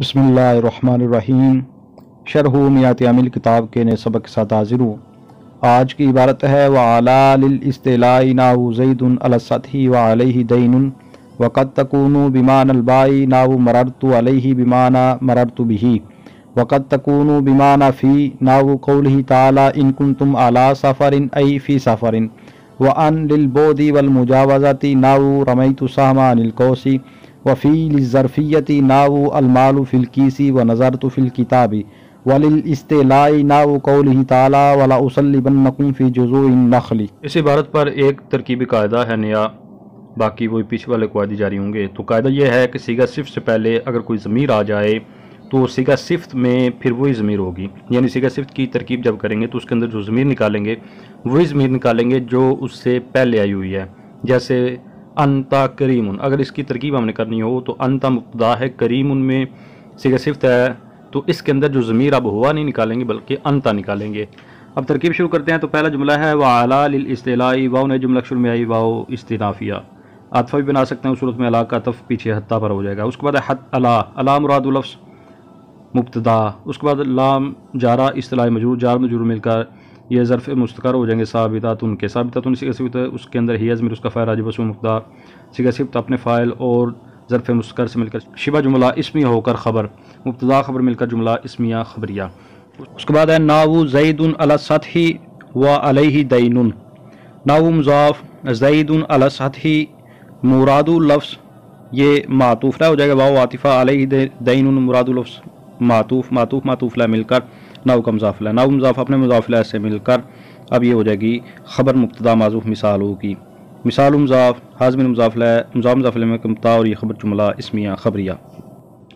بسم اللہ الرحمن الرحیم۔ شرح میات عامل کتاب کے نئے سبق کے ساتھ حاضر ہوں۔ آج کی عبارت ہے وَعَلَى لِلْإِسْتِعْلَاءِ نَحْوُ زَيْدٌ عَلَى السَّطْحِ وَعَلَيْهِ دَيْنٌ وَقَدْ تَكُونُ بِمَعْنَى الْبَاءِ نَحْوُ مَرَرْتُ عَلَيْهِ بِمَعْنَى مَرَرْتُ بِهِ وَقَدْ تَكُونُ بِمَعْنَى فِي نَحْوُ قَوْلِهِ تَعَالَى إِن كُنتُمْ عَلَى سَفَرٍ أَيْ فِي سَفَرٍ وَأَن لِلْبُعْدِ وَالْمُجَاوَزَةِ نَحْوُ رَمَيْتُ السَّهْمَ عَنِ الْقَوْسِ وفی للظرفیت ناو المال فی الکیس ونظرت فی الکتاب وللاستعلاء ناو قولہ تعالی ولا اصلبنکم فی جذوع النخل۔ اس عبارت پر ایک ترکیبی قاعدہ ہے نیا، باقی وہی پیچھے والے قواعد جاری ہوں گے۔ تو قاعدہ یہ ہے کہ صیغہ صفت سے پہلے اگر کوئی ضمیر آ جائے تو صیغہ صفت میں پھر وہی ضمیر ہوگی، یعنی صیغہ صفت کی ترکیب جب کریں گے تو اس کے اندر جو ضمیر نکالیں گے وہی ضمیر نکالیں گے جو اس سے پہلے آئی ہوئی ہے۔ جیسے انتا کریم، اگر اس کی ترکیب ہم نے کرنی ہو تو انتا مبتدا ہے، کریم میں صیغہ صفت ہے، تو اس کے اندر جو ضمیر اب ہوا نہیں نکالیں گے بلکہ انتا نکالیں گے۔ اب ترکیب شروع کرتے ہیں۔ تو پہلا جملہ ہے وَعَلَى لِلْإِسْتِعْلَاءِ، واو نے جملہ شروع میں آئی، واو استئنافیہ، عطفہ بھی بنا سکتے ہیں، اس صورت میں علی کا عطف پیچھے حتی پر ہو جائے گا۔ اس کے بعد ہے علی مراد لفظ مبتدا، اس کے بعد لام جارہ اصطلاح مجرور، جار مجرور مل کر یہ ظرف مستقر ہو جائیں گے ثابتاتن کے۔ ثابتاتن صیغہ صفت ہے، اس کے اندر ہی ضمیر اس کا فاعل راجب اسم مبتدا، صیغہ صفت اپنے فاعل اور ظرف مستقر سے مل کر شبہ جملہ اسمیہ ہو کر خبر، مبتدا خبر مل کر جملہ اسمیہ خبریہ۔ اس کے بعد ہے ناو زید علی السطح وعلیہ دین، ناو مضاف، زید علی السطح مراد لفظ یہ معطوف ہو جائے گا، واو عاطفہ، علیہ دین مراد لفظ معطوف لا مل کر ناو کا مضاف لا، ناو مضاف اپنے مضاف لا سے مل کر اب یہ ہو جائے گی خبر مبتدا معذوف مثال ہوگی، مثال مضاف حاضر مضاف لا، مضاف میں مبتدا اور یہ خبر جملہ اسمیہ خبریہ۔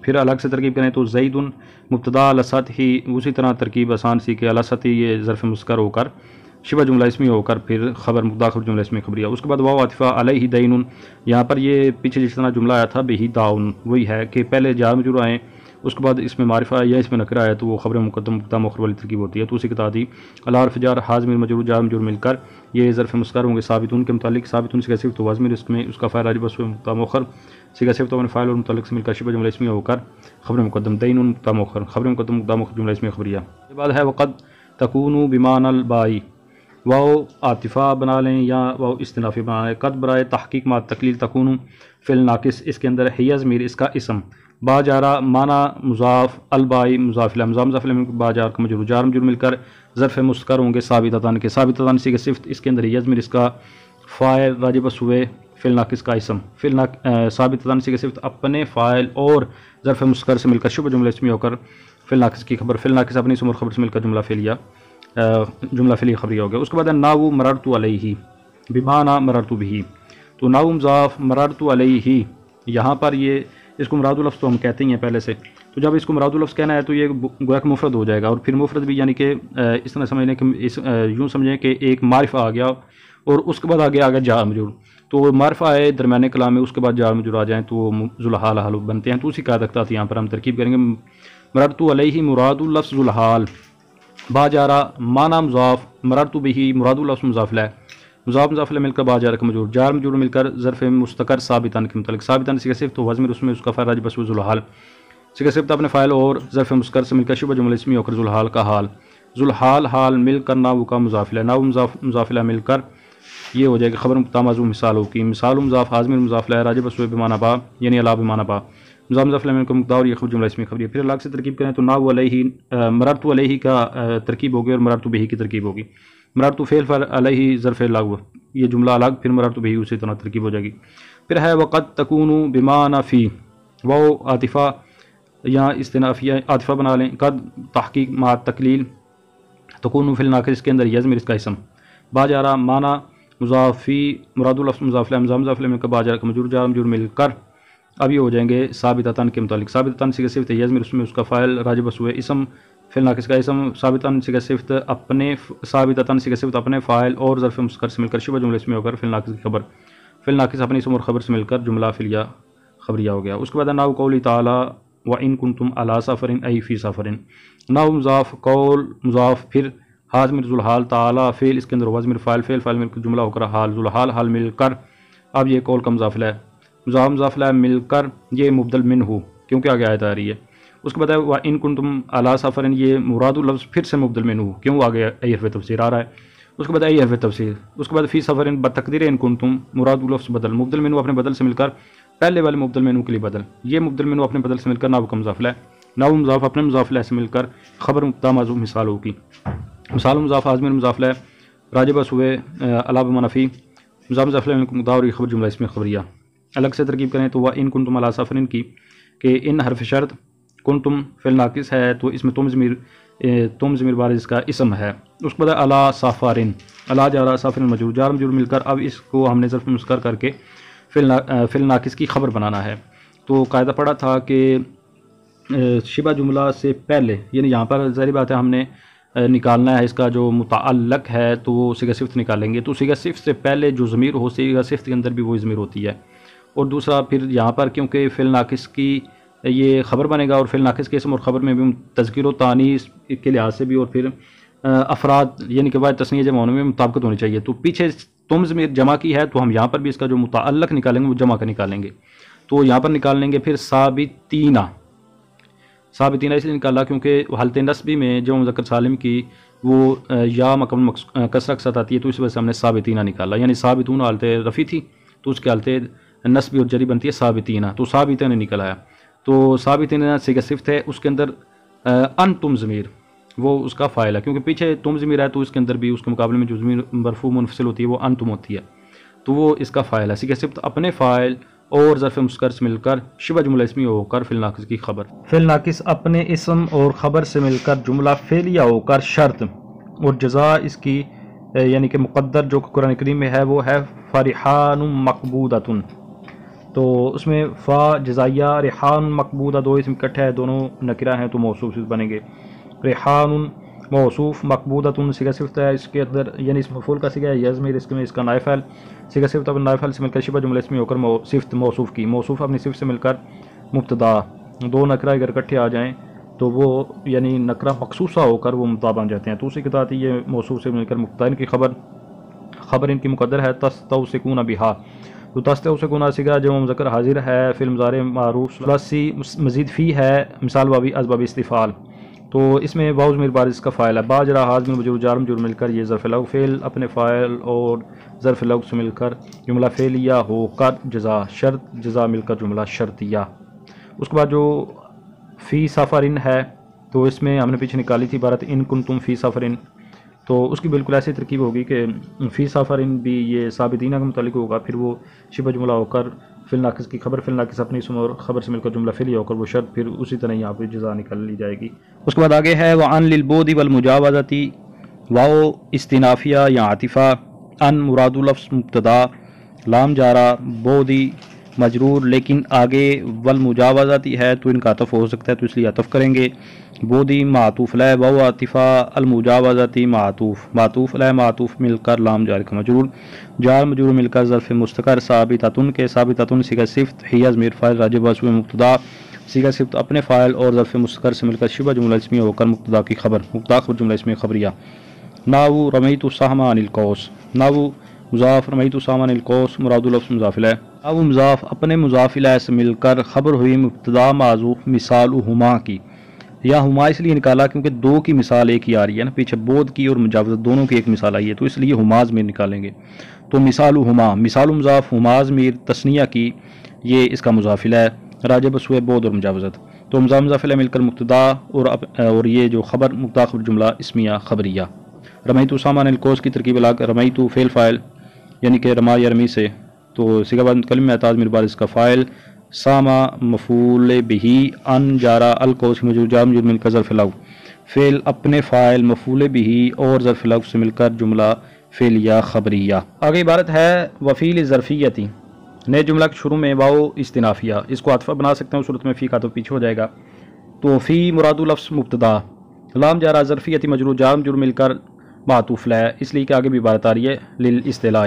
پھر الگ سے ترکیب کریں تو زید مبتدا علی السطح، اسی طرح ترکیب آسان سی کہ علی السطح یہ ظرف مستقر ہو کر شبہ جملہ اسمی ہو کر پھر خبر مبتدا خبر جملہ اسمی خبریہ۔ اس کے بعد واو عاطفہ علیہ دین، یہاں پر یہ پیچھے جس طرح جملہ آیا تھا بہی داؤن، وہی ہے کہ پہلے جار مجرور آئیں، اس کے بعد اس میں معرفہ یا اس میں نکرہ آیا تو وہ خبر مقدم مبتدا مؤخر والی ترکیب ہوتی ہے۔ تو اسی کے تعدی علی حرف جار حاضر مجرور جار مجرور مل کر یہ ظرف مستقر ہوں گے ثابتون کے متعلق، ثابتون صیغہ صفت و ضمیر اس میں اس کا فاعل راجب اسم مبتدا مؤخر، صیغہ صفت اپنے فاعل اور متعلق سے مل کر شبہ جملہ اسمیہ ہو کر خبر مقدم دین مبتدا مؤخر، خبر مقدم مبتدا مؤخر جملہ اسمیہ خبریہ۔ اس کے بعد ہے وقد تکون بمعنی البائی، واو عاطفہ بنا لیں یا واو استنافی بنا لیں، قد برائے تحقیق مع تقلیل تکون فعل ناقص، اس کے اندر ہے ضمیر اس کا اسم، با جارہ معنی مضاف، البائی مضاف الیہ، مضاف الیہ با جار کا مجرور، جار مجرور مل کر ظرف مستقر ہوں گے ثابتتان کے، ثابتتان صیغہ صفت، اس کے اندر ہے ضمیر اس کا فاعل راجب ہوئے فعل ناقص کا اسم، ثابتتان صیغہ صفت اپنے فاعل اور ظرف مستقر سے مل کر شبہ جملہ اسمی ہو کر فعل ناقص کی خبر، فعل ناقص اپنی اسم اور خبر سے مل کر جملہ فعلیہ خبریہ ہو گیا۔ اس کے بعد ناو مررت علیہ بمعنی مررت بہ، تو ناو مضاف مررت علیہ، یہاں پر یہ اس کو مراد لفظ تو ہم کہتے ہی ہیں پہلے سے، تو جب اس کو مراد لفظ کہنا ہے تو یہ گویا کہ مفرد ہو جائے گا، اور پھر مفرد بھی یعنی کہ اس طرح سمجھنے کہ یوں سمجھیں کہ ایک معرفہ آ گیا اور اس کے بعد آگے آ گیا جار مجرور، تو معرفہ آئے درمیان کلام میں، اس کے بعد جار مجرور آ جائیں تو وہ ذوالحال حال بنتے ہیں۔ تو اسی قاعدہ کے تحت یہاں پر ہم ترکیب کریں گے مررت علیہ مراد لفظ ذوالحال، با جارہ معنی مضاف، مررت بہ مراد لفظ مضاف الیہ، مضاف الیہ مل کر با جارہ کا مجرور، جار مجرور مل کر ظرف مستقر ثابتان کے متعلق، ثابتان صیغہ صفت و ضمیر اس میں اس کا فاعل راجب اسم ذوالحال، صیغہ صفت اپنے فاعل اور ظرف مستقر سے مل کر شبہ جملہ اسمی ہو کر ذوالحال کا حال، ذوالحال حال مل کر ناو کا مضاف الیہ، ناو مضاف الیہ مل کر یہ ہو جائے گا خبر مبتدا معذوف مثال ہوگی، مثال مضاف حاضر مضاف الیہ راجب اسم بمعنی با یعنی علی بمعنی با، مضاف الیہ کا مقدار اور یہ خبر جملہ اسمی خبریہ۔ پھر الگ سے ترکیب کریں تو ناو علیہ مررت علیہ کا ترکیب ہوگی اور مررت بہ کی ترکیب ہوگی، مررت فعل فاعل علیہ ظرف لغو، یہ جملہ الگ، پھر مررت بہ اسی طرح ترکیب ہو جائے گی۔ پھر ہے وقد تکون بمعنی فی، واو عاطفہ یا استنافیہ عاطفہ بنا لیں، قد تحقیق مع تقلیل تکون فعل ناقص، اس کے اندر ضمیر اس کا اسم، با جارہ معنی مضاف فی مراد لفظ مضاف الیہ، مضاف الیہ مل کر با جارہ کا مجرور، جار مجرور مل کر اب یہ ہو جائیں گے ثابتتان کے متعلق، ثابتتان صیغہ صفت ہے ضمیر اس میں اس کا فاعل راجب ہوئے اسم، فعل ناقص کا اسم، ثابتتان صیغہ صفت اپنے فاعل اور ظرف مستقر سے مل کر شبہ جملہ اسمی ہو کر فعل ناقص کی خبر، فعل ناقص اپنی اسم اور خبر سے مل کر جملہ فعلیہ خبریہ ہو گیا۔ اس کے بعد ناو قولی تعالی وَإِن كُنتُمْ عَلَى سَفَرٍ أَيْ فِي سَفَرٍ، ناو مضاف، قول مضاف، پھر حاضر ذوالحال تعالی فعل، اس کے اندر ضمیر فاعل، فعل مل کر جملہ ہو کر حال، ذوالحال حال مل کر اب یہ قول کا مضاف الیہ، مضاف الیہ مل کر یہ مبدل منہ کیونکہ آگے آیت آ رہی ہے، اس کے بعد ہے وہ ان کنتم علی سفر، یہ مراد لفظ پھر سے مبدل منہ، کیوں آگے ای حرف تفسیر آ رہا ہے. اس کے بعد ای حرف تفسیر، اس کے بعد فی سفر بتقدیر ان کنتم مراد لفظ بدل، مبدل منہ اپنے بدل سے مل کر پہلے والے مبدل منہ کے لیے بدل، یہ مبدل منہ اپنے بدل سے مل کر ناؤ کا مضاف ہے، ناؤ مضاف اپنے مضاف لہ سے مل کر خبر مبتدا معذوف مثال ہوگی. مثال مضاف آزمیر مضاف لہ راجب سوئے علاب منفی مضاف مضاف لہ مقدار اور خبر جملہ اسم خبریہ. الگ سے ترکیب کریں تو وہ ان کنتم علی سفر کی کہ ان حرف شرط کنتم فعل ناقص ہے تو اس میں تم ضمیر بارز کا اسم ہے. اس کے بعد علی سافارن، علی جارا سافرن مجرور، جار مجرور مل کر اب اس کو ہم نے ظرف مسکر کر کے فعل ناقص کی خبر بنانا ہے. تو قاعدہ پڑھا تھا کہ شبہ جملہ سے پہلے، یعنی یہاں پر ظاہری بات ہے ہم نے نکالنا ہے اس کا جو متعلق ہے تو وہ صیغہ صفت نکالیں گے. تو صیغہ صفت سے پہلے جو ضمیر ہو صیغہ صفت کے اندر بھی وہی ضمیر ہوتی ہے. اور دوسرا پھر یہاں پر کیونکہ فعل ناقص کی یہ خبر بنے گا اور فعل ناقص کے اسم اور خبر میں بھی تذکیر و تانیث کے لحاظ سے بھی اور پھر افراد یعنی کہ واحد تثنیہ جمع ہونے میں مطابقت ہونی چاہیے. تو پیچھے تم ضمیر جمع کی ہے تو ہم یہاں پر بھی اس کا جو متعلق نکالیں گے وہ جمع کا نکالیں گے. تو یہاں پر نکال لیں گے پھر ثابتینہ اس لیے نکالا کیونکہ حالت نصبی میں جمع مذکر سالم کی وہ یا مقام کسرہ کے ساتھ آتی ہے تو اس وجہ سے ہم نے ثابتینہ نکالا. یعنی ثابتون حالت رفع تھی تو اس کے حالت نصبی اور جری بنتی ہے ثابتینہ، تو ثابتینہ نکل آیا. تو ثابتینہ صیغہ صفت ہے، اس کے اندر انتم ضمیر وہ اس کا فاعل ہے کیونکہ پیچھے تم ضمیر ہے تو اس کے اندر بھی اس کے مقابلے میں جو ضمیر مرفوع منفصل ہوتی ہے وہ انتم ہوتی ہے تو وہ اس کا فاعل ہے. صیغہ صفت اپنے فاعل اور ظرف مسکر سے مل کر شبہ جملہ اسمی ہو کر فعل ناقص کی خبر، فعل ناقص اپنے اسم اور خبر سے مل کر جملہ فعلیہ ہو کر شرط، اور جزا اس کی یعنی کہ مقدر جو قرآن کریم میں ہے وہ ہے فرحان مقبودۃ. تو اس میں فا جزائیہ ریحان مقبودہ دو اسم اکٹھے ہیں، دونوں نکرہ ہیں تو موصوف بنیں گے. ریحان موصوف مقبودۃ صیغہ صفت ہے، اس کے اندر یعنی اس مفعول کا صیغہ ہے یزمیر، اس میں اس کا نائب فاعل. صیغہ صفت اپنے نائب فاعل سے مل کر شبہ جملہ اسمی ہو کر صفت موصوف کی، موصوف اپنی صفت سے مل کر مبتدا. دو نکرہ اگر اکٹھے آ جائیں تو وہ یعنی نکرہ مخصوصہ ہو کر وہ مبتدا بن جاتے ہیں. تو اسی کے ساتھ یہ موصوف سے مل کر مبتدا ان کی خبر ان کی مقدر ہے تستوثقون بہا. تو تستوثقون صیغہ جمع مذکر حاضر ہے، فعل مضارع معروف ثلاثی مزید فی ہے، مثال بابی از باب استفعال. تو اس میں واو ضمیر بارز کا فاعل ہے، باجرا حاضر مجرور جار مجرور مل کر یہ ظرف لغو فعل اپنے فاعل اور ظرف لغو سے مل کر جملہ فعلیہ ہو کر جزا شرط، جزا مل کر جملہ شرطیہ. اس کے بعد جو فی سفرن ہے تو اس میں ہم نے پیچھے نکالی تھی عبارت ان کنتم فی سفرن، تو اس کی بالکل ایسی ترکیب ہوگی کہ فی سفرن بھی یہ ثابتینہ کا متعلق ہوگا، پھر وہ شبہ جملہ ہو کر فعل ناقص کی خبر، فعل ناقص اپنی اسم اور خبر سے مل کر جملہ فعلیہ ہو کر وہ شرط، پھر اسی طرح یہاں پہ جزا نکال لی جائے گی. اس کے بعد آگے ہے وعن للبعد والمجاوزۃ واو استنافیہ یا عاطفہ، ان مراد لفظ مبتدا، لام جارا بعدی مجرور، لیکن آگے والمجاوزۃ ہے تو ان کا عطف ہو سکتا ہے تو اس لیے عطف کریں گے. بعدی معطوف علیہ واو عاطفہ، المجاوزۃ معطوف علیہ معطوف مل کر لام جار کا مجرور، جار مجرور مل کر ظرف مستقر ثابتۃ کے ثابتۃ صیغہ صفت ہی ضمیر فاعل راجب واسو مبتدا، صیغہ صفت اپنے فاعل اور ظرف مستقر سے مل کر شبہ جملہ اسمیہ ہو کر مبتدا کی خبر، مبتدا خبر جملہ اسمیہ خبریہ. ناو رمیت السہم عن القوس، ناو مضاف رمیت السہم عن القوس مراد لفظ مضاف الیہ، ناو مضاف اپنے مضاف الیہ سے مل کر خبر ہوئی مبتدا معذوف مثال ہما کی. یا ہما اس لیے نکالا کیونکہ دو کی مثال ایک ہی آ رہی ہے نا، پیچھے بود کی اور مجاوزت دونوں کی ایک مثال آئی ہے تو اس لیے ہما ضمیر نکالیں گے. تو مثال ہما، مثال مضاف ہما ضمیر تثنیہ کی یہ اس کا مضاف الیہ راجب سوئے بود اور مجاوزت. تو مضاف الیہ مل کر مبتدا اور یہ جو خبر مبتدا خبر جملہ اسمیہ خبریہ. رمیت السہم عن القوس کی ترکیب الگ، رمیت فعل فاعل یعنی کہ رما یا رمی سے، تو صیغہ بعد کلمہ اعتراض ضمیر بارز کا فاعل، ساما مفعول بہی، ان جارا القوس مجرور جار مجرور مل کر ظرف لغو فعل اپنے فاعل مفعول بہی اور ظرف لغو سے مل کر جملہ فعلیہ خبریہ. آگے عبارت ہے وفیل ظرفیتی، نئے جملہ کے شروع میں واو استنافیہ، اس کو عطفہ بنا سکتے ہیں اس صورت میں فی کا تو پیچھے ہو جائے گا. تو فی مراد لفظ مبتدا، لام جارا ظرفیتی مجرور جار مجرور مل کر معطوف لہ، اس لیے کہ آگے بھی عبارت آ رہی ہے للاستعلاء.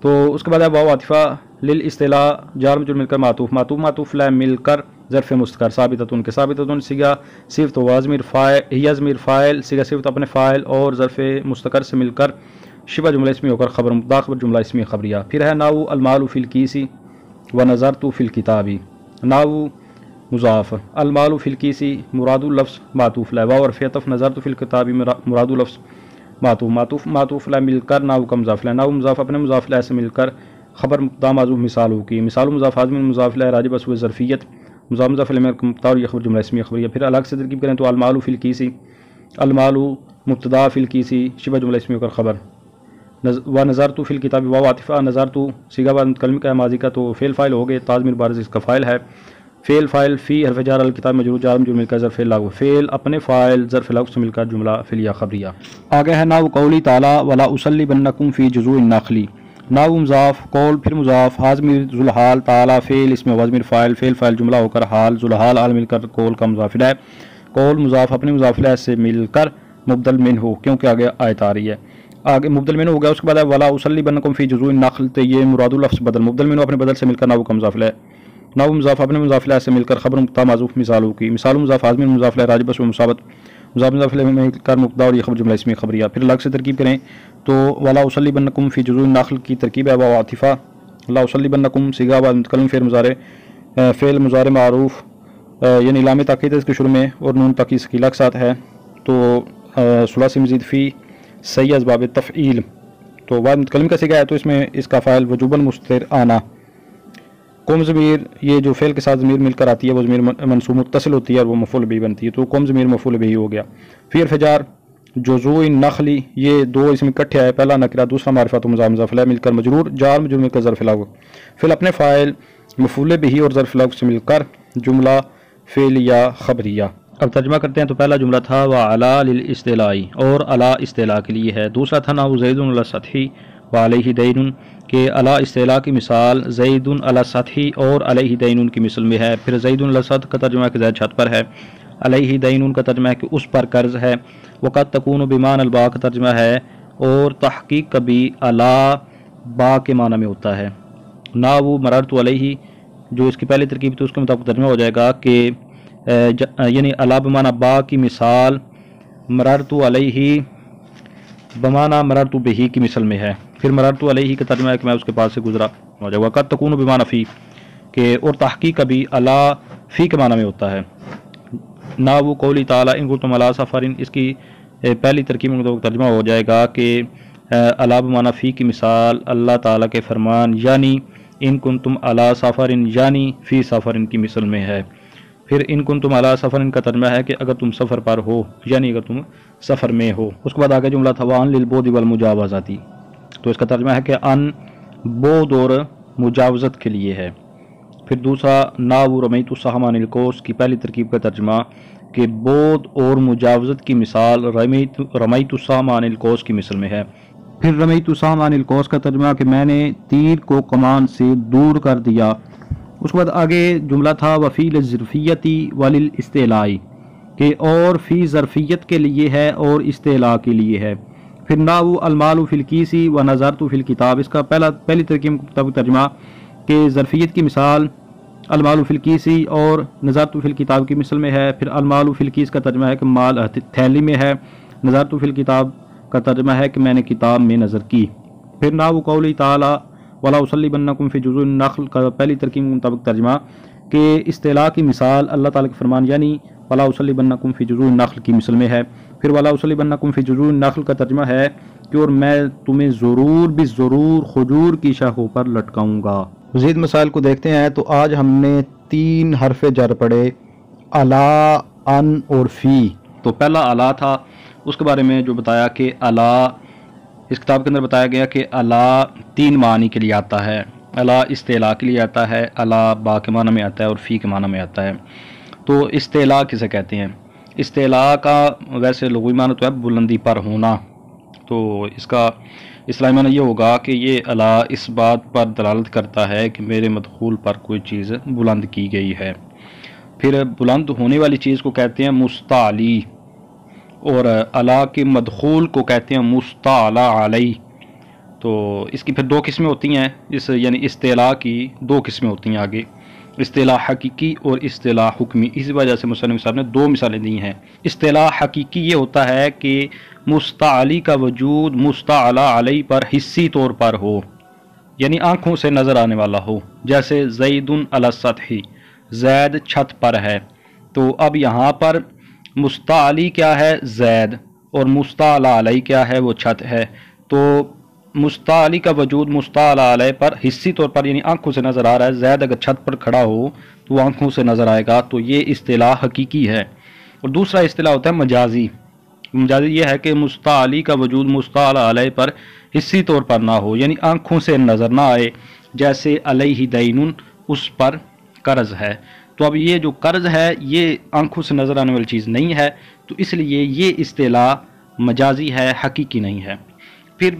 تو اس کے بعد ہے واو عاطفہ للاستعلاء جار مجرور مل کر معطوف لہ مل کر ظرف مستقر ثابتۃ کے ثابتۃ صیغہ صفت و ضمیر فاعل ہی ضمیر فاعل صیغہ صفت اپنے فاعل اور ظرف مستقر سے مل کر شبہ جملہ اسمی ہو کر خبر مبتدا خبر جملہ اسمی خبریہ. پھر ہے ناو المال فی الکیسی و نظرت فی الکتاب، ناو مضاف المال فی الکیسی مراد اللفظ معطوف له واو حرف عطف نظرت فی الکتاب مراد اللفظ معطوف له مل کر ناو کا مضاف له ناو مضاف اپنے مضاف له سے مل کر خبر مبتدا محذوف مثال ہو کی مثال مضاف حاضر مضاف له راجب اسو ظرفیت مضاف له مبتدا اور یہ خبر جملہ اسمیہ خبریہ. پھر الگ سے ترکیب کریں تو المال فی الکیسی المال مبتدا فی الکیسی شبہ جملہ اسمیہ کر خبر و نظرت فی الکتاب واو عاطفہ نظرت صیغہ بعد متکلم کا ہے ماضی کا تو فعل فاعل ہو گئے تاضمیر بارز اس کا فاعل ہے فعل فاعل فی حرف جار الکتاب مجرور جار مجرور مل کر ظرف لاغو فعل اپنے فاعل ظرف لاغو سے مل کر جملہ فعلیہ خبریہ. آگے ہے ناو قولی تعالی ولا اصلیبنکم فی جذوع النخل ناو مضاف قول پھر مضاف حاضمیر ذوالحال تعالی فعل اسم وضمیر فاعل فعل فاعل جملہ ہو کر حال ذوالحال حال مل کر قول کا مضاف ہے قول مضاف اپنے مضاف الیہ سے مل کر مبدل من ہو کیونکہ آگے آیت آ رہی ہے آگے مبدل منہ ہو گیا. اس کے بعد ہے ولا اصلیبنکم فی جذوع النخل تو یہ مراد اللفظ بدل مبدل منہ اپنے بدل سے مل کر ناو کا مضاف ہے ناو مضاف اپنے مضاف الیہ سے مل کر خبر مبتدا معذوف مثال کی مثال مضاف حاضمیر مضاف الیہ راجب اسو مصابت مضاف الیہ مل کر مبتدا اور یہ خبر جملہ اسمیہ خبریہ. پھر الگ سے ترکیب کریں تو ولا اصلیبنکم فی جذوع النخل کی ترکیب ہے واو عاطفہ لا اصلیبنکم صیغہ بعد متکلم فعل مضارع معروف یعنی لام تاکید اس کے شروع میں اور نون تاکید ثقیلہ کے ساتھ ہے تو ثلاثی مزید فی صحیح اسباب تفعیل تو بعد متکلم کا صیغہ ہے تو اس میں اس کا فاعل وجوباً مستتر آنا قوم ضمیر یہ جو فعل کے ساتھ ضمیر مل کر آتی ہے وہ ضمیر منصوب متصل ہوتی ہے اور وہ مفعول بھی بنتی ہے تو قوم ضمیر مفعول بھی ہو گیا. پھر حرف جار جذوع النخل یہ دو اس میں اکٹھے ہے پہلا نکرہ دوسرا معرفہ تو مضاف الیہ مل کر مجرور جار مجرور مل کر ظرف لاغو پھر اپنے فاعل مفعول بھی اور ظرف لاغو سے مل کر جملہ فعلیہ خبریہ. اب ترجمہ کرتے ہیں تو پہلا جملہ تھا وعلی للاستعلاء اور علی استعلاء کے لیے ہے. دوسرا تھا نحو زید علی السطح وعلیہ دین کہ علی استعلاء کی مثال زید علی السطح اور علیہ دین کی مثل میں ہے. پھر زید علی السطح کا ترجمہ ہے کہ زید چھت پر ہے علیہ دین کا ترجمہ ہے کہ اس پر قرض ہے وقد تکون بمعنی الباء کا ترجمہ ہے اور تحقیق کبھی علی با کے معنی میں ہوتا ہے. نحو مررت علیہ جو اس کی پہلی ترکیب تو اس کے مطابق ترجمہ ہو جائے گا کہ یعنی علی بمعنی با کی مثال مررت علیہ بمعنی مررت بہی کی مثل میں ہے. پھر مررت علیہ کا ترجمہ ہے کہ میں اس کے پاس سے گزرا ہو جائے گا. قد تکون بمعنی فی کہ اور تحقیق کبھی علی فی کے معنی میں ہوتا ہے. نحو قولی تعالی ان کنتم علی سفر اس کی پہلی ترکیب میں ترجمہ ہو جائے گا کہ علی بمعنی فی کی مثال اللہ تعالیٰ کے فرمان یعنی ان کنتم علی سفر یعنی فی سفر کی مثل میں ہے. پھر ان کنتم علی سفر کا ترجمہ ہے کہ اگر تم سفر پر ہو یعنی اگر تم سفر میں ہو. اس کے بعد آگے جملہ تھا وان للبعد والمجاوزات تو اس کا ترجمہ ہے کہ ان بعد اور مجاوزت کے لیے ہے. پھر دوسرا نحو رمیت السہم عن القوس کی پہلی ترکیب کا ترجمہ کہ بعد اور مجاوزت کی مثال رمیت السہم عن القوس کی مثل میں ہے. پھر رمیت السہم عن القوس کا ترجمہ کہ میں نے تیر کو کمان سے دور کر دیا. اس کے بعد آگے جملہ تھا وفی للظرفیتی وللاستعلاء کہ اور فی ظرفیت کے لیے ہے اور استعلاء کے لیے ہے. پھر نحو المال فی الکیسی و نظرت فی الکتاب اس کا پہلی ترکیب کا ترجمہ کہ ظرفیت کی مثال المال فی الکیسی اور نظرت فی الکتاب کی مثل میں ہے. پھر المال فی الکیس کا ترجمہ ہے کہ مال تھیلی میں ہے. نظرت فی الکتاب کا ترجمہ ہے کہ میں نے کتاب میں نظر کی. پھر نحو قولی تعالی ولا اصلیبنکم فی جذوع النخل کا پہلی ترکیب کے مطابق ترجمہ کہ استعلاء کی مثال اللہ تعالیٰ کے فرمان یعنی ولا اصلیبنکم فی جذوع النخل کی مثل میں ہے. پھر ولا اصلیبنکم فی جذوع النخل کا ترجمہ ہے کہ اور میں تمہیں ضرور بھی ضرور کھجور کی شاخوں پر لٹکاؤں گا. مزید مسائل کو دیکھتے ہیں تو آج ہم نے 3 حرف جر پڑھے علی ان اور فی. تو پہلا علی تھا اس کے بارے میں جو بتایا کہ علی اس کتاب کے اندر بتایا گیا کہ علی 3 معنی کے لیے آتا ہے. علی استعلاء کے لیے آتا ہے علی با کے معنی میں آتا ہے اور فی کے معنی میں آتا ہے. تو استعلاء کسے کہتے ہیں؟ استعلاء کا ویسے لغوی معنی تو ہے بلندی پر ہونا. تو اس کا اصطلاحی معنی یہ ہوگا کہ یہ علی اس بات پر دلالت کرتا ہے کہ میرے مدخول پر کوئی چیز بلند کی گئی ہے. پھر بلند ہونے والی چیز کو کہتے ہیں مستعلی اور علی کے مدخول کو کہتے ہیں مستعلی علی. تو اس کی پھر 2 قسمیں ہوتی ہیں یعنی استعلاء کی 2 قسمیں ہوتی ہیں آگے استعلاء حقیقی اور استعلاء حکمی. اسی وجہ سے مصنف صاحب نے 2 مثالیں دی ہیں. استعلاء حقیقی یہ ہوتا ہے کہ مستعلی کا وجود مستعلی علی پر حسی طور پر ہو یعنی آنکھوں سے نظر آنے والا ہو. جیسے زید علی السطح زید چھت پر ہے۔ تو اب یہاں پر مستعلی کیا ہے؟ زید، اور مستعلی علیہ کیا ہے؟ وہ چھت ہے۔ تو مستعلی کا وجود مستعلی علیہ پر حصی طور پر یعنی آنکھوں سے نظر آ رہا ہے۔ زید اگر چھت پر کھڑا ہو تو وہ آنکھوں سے نظر آئے گا، تو یہ اصطلاح حقیقی ہے۔ اور دوسرا اصطلاح ہوتا ہے مجازی۔ مجازی یہ ہے کہ مستعلی کا وجود مستعلی علیہ پر حصی طور پر نہ ہو، یعنی آنکھوں سے نظر نہ آئے، جیسے علیہ دین، اس پر قرض ہے۔ تو اب یہ جو قرض ہے یہ آنکھوں سے نظر آنے والی چیز نہیں ہے، تو اس لیے یہ اصطلاح مجازی ہے، حقیقی نہیں ہے۔ پھر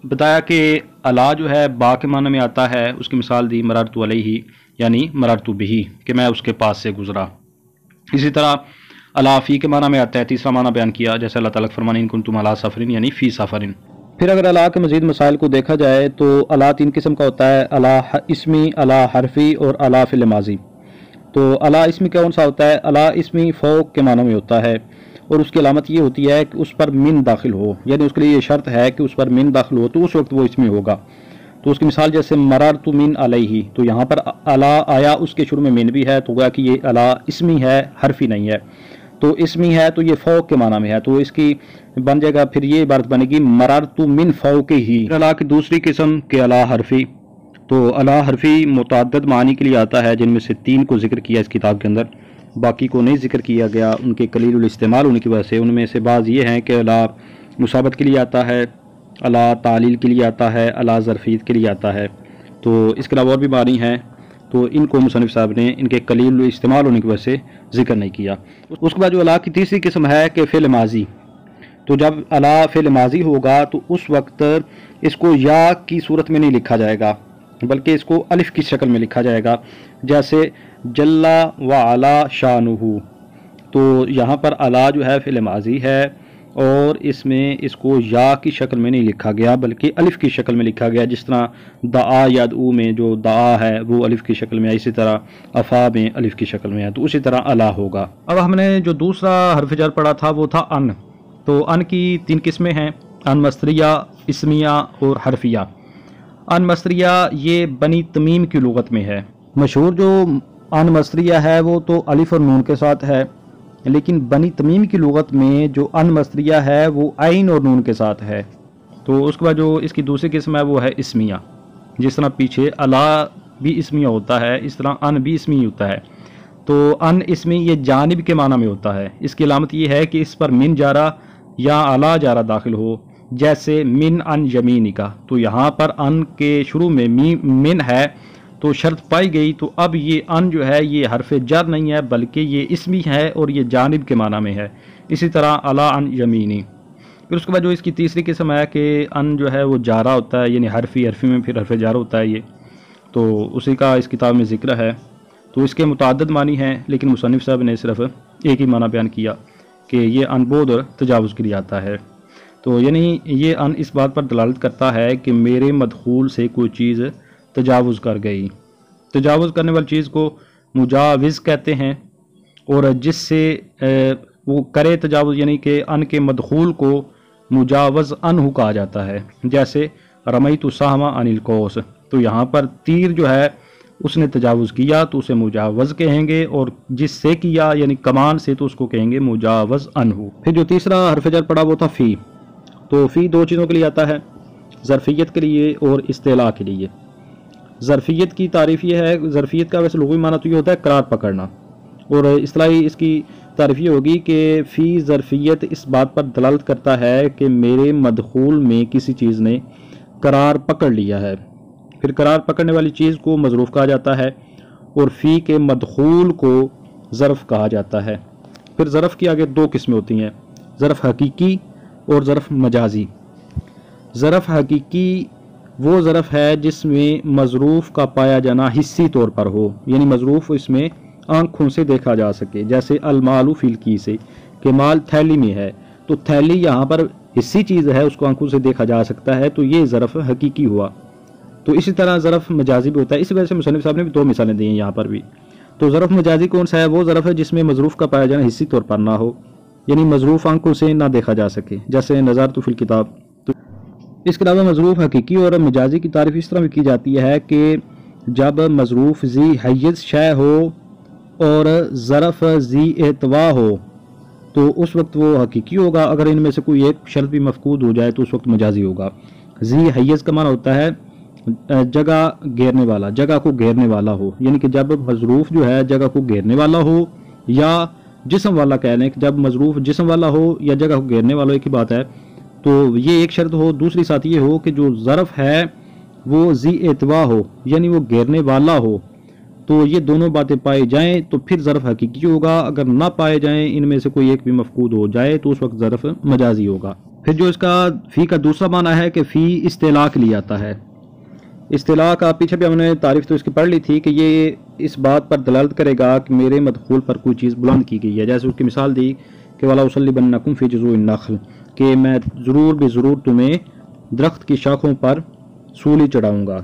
بتایا کہ الا جو ہے با کے معنی میں آتا ہے، اس کی مثال دی مررت علیہ یعنی مررت بہی، کہ میں اس کے پاس سے گزرا۔ اسی طرح الا فی کے معنی میں آتا ہے، تیسرا معنی بیان کیا، جیسے اللہ تعالیٰ فرمانے ان کنتم علی سفر یعنی فی سفر۔ پھر اگر الا کے مزید مسائل کو دیکھا جائے تو الا 3 قسم کا ہوتا ہے، الا اسمی، الا حرفی اور الا فعل ماضی۔ تو الا اسمی کون سا ہوتا ہے؟ الا اسمی فوق کے معنی میں ہوتا ہے، اور اس کی علامت یہ ہوتی ہے کہ اس پر من داخل ہو، یعنی اس کے لیے یہ شرط ہے کہ اس پر من داخل ہو تو اس وقت وہ اسمی ہوگا۔ تو اس کی مثال جیسے مررت من علیہ، تو یہاں پر الا آیا، اس کے شروع میں من بھی ہے، تو گویا کہ یہ الا اسمی ہے، حرفی نہیں ہے۔ تو اسمی ہے تو یہ فوق کے معنی میں ہے، تو اس کی بن جائے گا، پھر یہ عبارت بنے گی مررت من فوقہ۔ الا کی دوسری قسم کہ الا حرفی، تو الا حرفی متعدد معنی کے لیے آتا ہے، جن میں سے 3 کو ذکر کیا اس کتاب کے اندر، باقی کو نہیں ذکر کیا گیا ان کے قلیل الاستعمال ہونے کی وجہ سے۔ ان میں سے بعض یہ ہیں کہ الا مسابت کے لیے آتا ہے، الا تعلیل کے لیے آتا ہے، الا ظرفیت کے لیے آتا ہے۔ تو اس کے علاوہ اور بھی معنی ہیں، تو ان کو مصنف صاحب نے ان کے قلیل استعمال ہونے کی وجہ سے ذکر نہیں کیا۔ اس کے بعد جو الا کی تیسری قسم ہے کہ فعل ماضی، تو جب الا فعل ماضی ہوگا تو اس وقت اس کو یا کی صورت میں نہیں لکھا جائے گا، بلکہ اس کو الف کی شکل میں لکھا جائے گا، جیسے جل وعلا شانہ۔ تو یہاں پر الا جو ہے فعل ماضی ہے، اور اس میں اس کو یا کی شکل میں نہیں لکھا گیا بلکہ الف کی شکل میں لکھا گیا، جس طرح دعا یدعو میں جو دعا ہے وہ الف کی شکل میں ہے، اسی طرح افا میں الف کی شکل میں ہے، تو اسی طرح الا ہوگا۔ اب ہم نے جو دوسرا حرف جر پڑھا تھا وہ تھا ان۔ تو ان کی 3 قسمیں ہیں، ان مصدریہ، اسمیہ اور حرفیہ۔ ان مصدریہ یہ بنی تمیم کی لغت میں ہے۔ مشہور جو ان مصدریہ ہے وہ تو الف اور نون کے ساتھ ہے، لیکن بنی تمیم کی لغت میں جو ان مصدریہ ہے وہ عین اور نون کے ساتھ ہے۔ تو اس کے بعد جو اس کی دوسری قسم ہے وہ ہے اسمیہ۔ جس طرح پیچھے الا بھی اسمیہ ہوتا ہے، اس طرح ان بھی اسمی ہوتا ہے۔ تو ان اسمی یہ جانب کے معنی میں ہوتا ہے۔ اس کی علامت یہ ہے کہ اس پر من جارہ یا الا جارہ داخل ہو، جیسے من ان یمینکا۔ تو یہاں پر ان کے شروع میں من ہے تو شرط پائی گئی، تو اب یہ ان جو ہے یہ حرف جر نہیں ہے بلکہ یہ اسمی ہے اور یہ جانب کے معنی میں ہے، اسی طرح الا ان یمینی۔ پھر اس کے بعد جو اس کی تیسری قسم ہے کہ ان جو ہے وہ جارہ ہوتا ہے، یعنی حرفی میں پھر حرف جر ہوتا ہے، یہ تو اسی کا اس کتاب میں ذکر ہے۔ تو اس کے متعدد معنی ہیں، لیکن مصنف صاحب نے صرف ایک ہی معنی بیان کیا کہ یہ ان بود اور تجاوز کے لیے آتا ہے۔ تو یعنی یہ ان اس بات پر دلالت کرتا ہے کہ میرے مدخول سے کوئی چیز تجاوز کر گئی۔ تجاوز کرنے والی چیز کو مجاوز کہتے ہیں، اور جس سے وہ کرے تجاوز یعنی کہ ان کے مدخول کو مجاوز عنہ کہا جاتا ہے، جیسے رمیت السہم عن القوس۔ تو یہاں پر تیر جو ہے اس نے تجاوز کیا تو اسے مجاوز کہیں گے، اور جس سے کیا یعنی کمان سے تو اس کو کہیں گے مجاوز عنہ۔ پھر جو تیسرا حرف جر پڑا وہ تھا فی۔ تو فی 2 چیزوں کے لیے آتا ہے، ظرفیت کے لیے اور اصطلاح کے لیے۔ ظرفیت کی تعریف یہ ہے، ظرفیت کا ویسے لغوی معنی تو یہ ہوتا ہے قرار پکڑنا، اور اصطلاحی اس کی تعریف یہ ہوگی کہ فی ظرفیت اس بات پر دلالت کرتا ہے کہ میرے مدخول میں کسی چیز نے قرار پکڑ لیا ہے۔ پھر قرار پکڑنے والی چیز کو مظروف کہا جاتا ہے، اور فی کے مدخول کو ظرف کہا جاتا ہے۔ پھر ظرف کی آگے 2 قسمیں ہوتی ہیں، ظرف حقیقی اور ظرف مجازی۔ ظرف حقیقی وہ ظرف ہے جس میں مظروف کا پایا جانا حصی طور پر ہو، یعنی مظروف اس میں آنکھوں سے دیکھا جا سکے، جیسے المال فی الکیس، کہ مال تھیلی میں ہے، تو تھیلی یہاں پر حصی چیز ہے، اس کو آنکھوں سے دیکھا جا سکتا ہے، تو یہ ظرف حقیقی ہوا۔ تو اسی طرح ظرف مجازی بھی ہوتا ہے، اس وجہ سے مصنف صاحب نے بھی 2 مثالیں دی ہیں یہاں پر بھی۔ تو ظرف مجازی کون سا ہے؟ وہ ظرف ہے جس میں مظروف کا پایا جانا حصی طور پر نہ ہو، یعنی مظروف آنکھوں سے نہ دیکھا جا سکے، جیسے نظرت فی الکتاب۔ اس کے علاوہ مظروف حقیقی اور مجازی کی تعریف اس طرح بھی کی جاتی ہے کہ جب مظروف ذی حیز شے ہو اور ظرف ذی اعتوا ہو تو اس وقت وہ حقیقی ہوگا، اگر ان میں سے کوئی ایک شرط بھی مفقود ہو جائے تو اس وقت مجازی ہوگا۔ ذی حیز کا معنی ہوتا ہے جگہ گھیرنے والا، جگہ کو گھیرنے والا ہو، یعنی کہ جب مظروف جو ہے جگہ کو گھیرنے والا ہو، یا جسم والا کہہ لیں کہ جب مظروف جسم والا ہو یا جگہ کو گھیرنے والا ایک ہی بات ہے، تو یہ ایک شرط ہو۔ دوسری ساتھ یہ ہو کہ جو ظرف ہے وہ ذی اعتوا ہو، یعنی وہ گھیرنے والا ہو، تو یہ دونوں باتیں پائے جائیں تو پھر ظرف حقیقی ہوگا، اگر نہ پائے جائیں ان میں سے کوئی ایک بھی مفقود ہو جائے تو اس وقت ظرف مجازی ہوگا۔ پھر جو اس کا فی کا دوسرا معنی ہے کہ فی اصطلاح کے لیے آتا ہے۔ اصطلاح کا پیچھے بھی ہم نے تعریف تو اس کی پڑھ لی تھی کہ یہ اس بات پر دلالت کرے گا کہ میرے مدخول پر کوئی چیز بلند کی گئی ہے، جیسے اس کی مثال دی کہ وَلَا أُصَلِّبَنَّكُمْ فِي جُذُوعِ النَّخْلِ، کہ میں ضرور بے ضرور تمہیں درخت کی شاخوں پر سولی چڑھاؤں گا،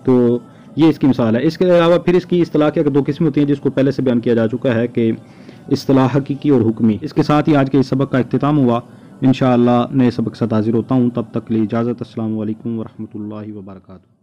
تو یہ اس کی مثال ہے۔ اس کے علاوہ پھر اس کی اصطلاح کی دو قسمیں ہوتی ہیں جس کو پہلے سے بیان کیا جا چکا ہے کہ اصطلاح حقیقی اور حکمی۔ اس کے ساتھ ہی آج کے اس سبق کا اختتام ہوا۔ انشاءاللہ نئے سبق سے حاضر ہوتا ہوں، تب تک کے لیے اجازت۔ السلام علیکم ورحمۃ اللہ وبرکاتہ۔